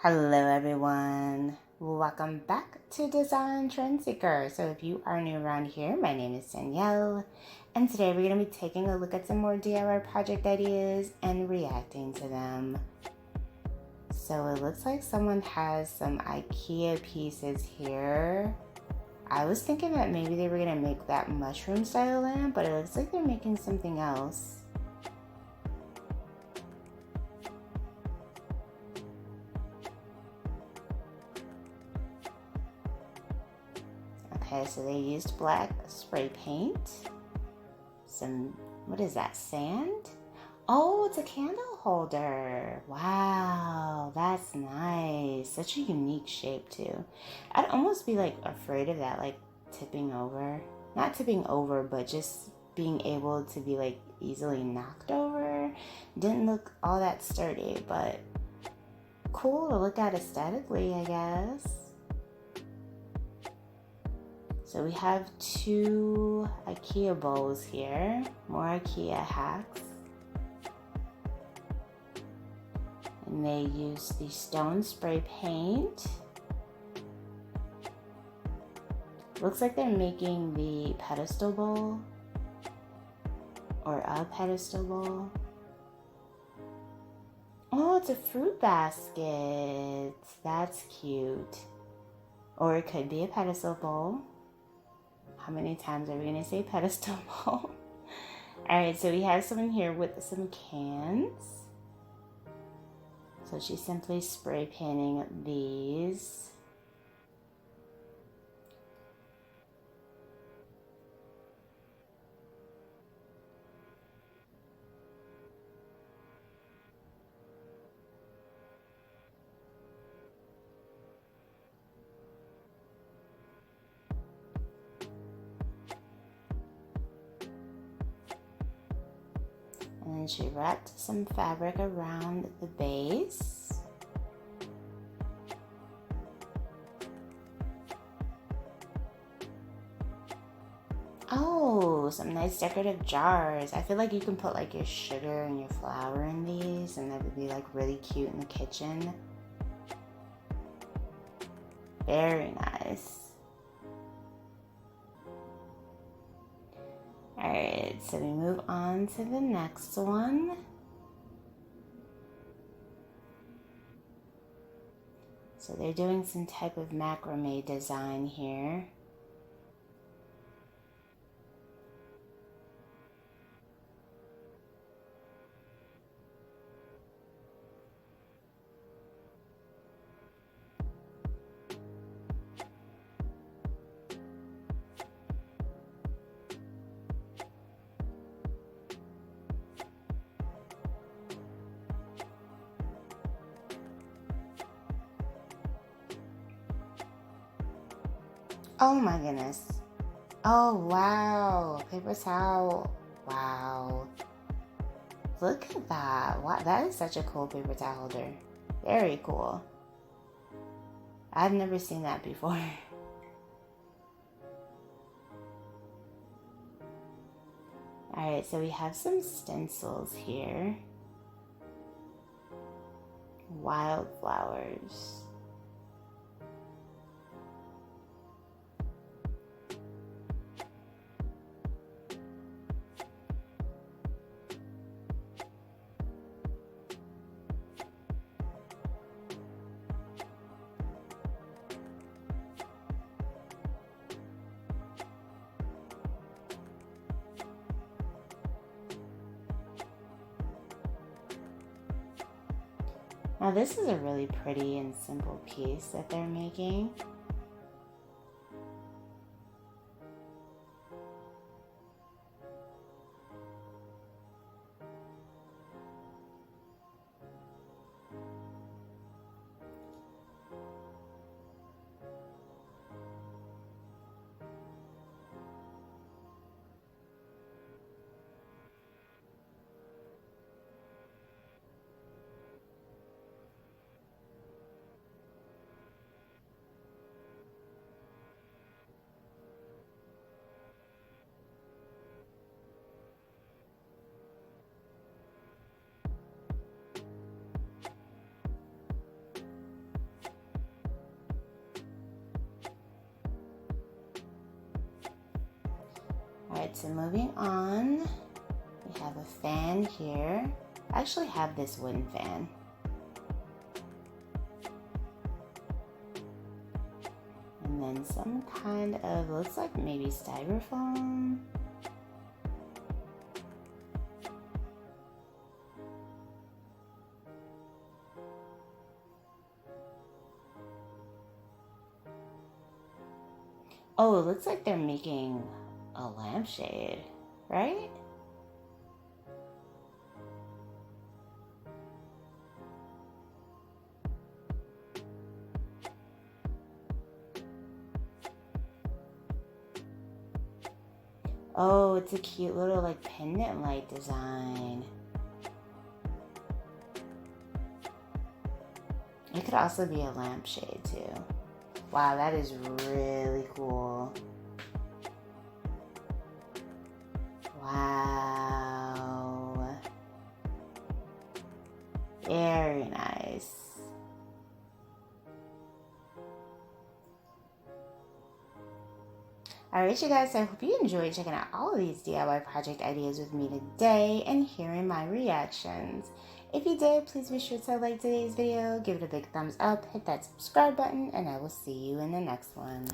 Hello everyone, welcome back to Design Trend Seeker. So if you are new around here, my name is Danielle, and today we're going to be taking a look at some more DIY project ideas and reacting to them. So it looks like someone has some IKEA pieces here. I was thinking that maybe they were going to make that mushroom style lamp, but it looks like they're making something else. Okay, so they used black spray paint. What is that, sand? Oh, it's a candle holder. Wow, that's nice. Such a unique shape too. I'd almost be like afraid of that, like tipping over. Not tipping over, but just being able to be like easily knocked over. Didn't look all that sturdy, but cool to look at aesthetically, I guess. So we have two IKEA bowls here, more IKEA hacks. And they use the stone spray paint. Looks like they're making the pedestal bowl or a pedestal bowl. Oh, it's a fruit basket. That's cute. Or it could be a pedestal bowl. How many times are we going to say pedestal bowl? Alright, so we have someone here with some cans. So she's simply spray painting these. And then she wrapped some fabric around the base. Oh, some nice decorative jars. I feel like you can put like your sugar and your flour in these, and that would be like really cute in the kitchen. Very nice. Alright, so we move on to the next one. So they're doing some type of macrame design here. Oh my goodness. Oh wow, paper towel. Wow. Look at that. Wow, that is such a cool paper towel holder. Very cool. I've never seen that before. Alright, so we have some stencils here. Wildflowers. Now this is a really pretty and simple piece that they're making. Alright, so moving on, we have a fan here. I actually have this wooden fan. And then some kind of, looks like maybe styrofoam. Oh, it looks like they're making a lampshade, right? Oh, it's a cute little like pendant light design. It could also be a lampshade too. Wow, that is really cool. Wow. Very nice. Alright you guys, so I hope you enjoyed checking out all of these DIY project ideas with me today and hearing my reactions. If you did, please be sure to like today's video, give it a big thumbs up, hit that subscribe button, and I will see you in the next one.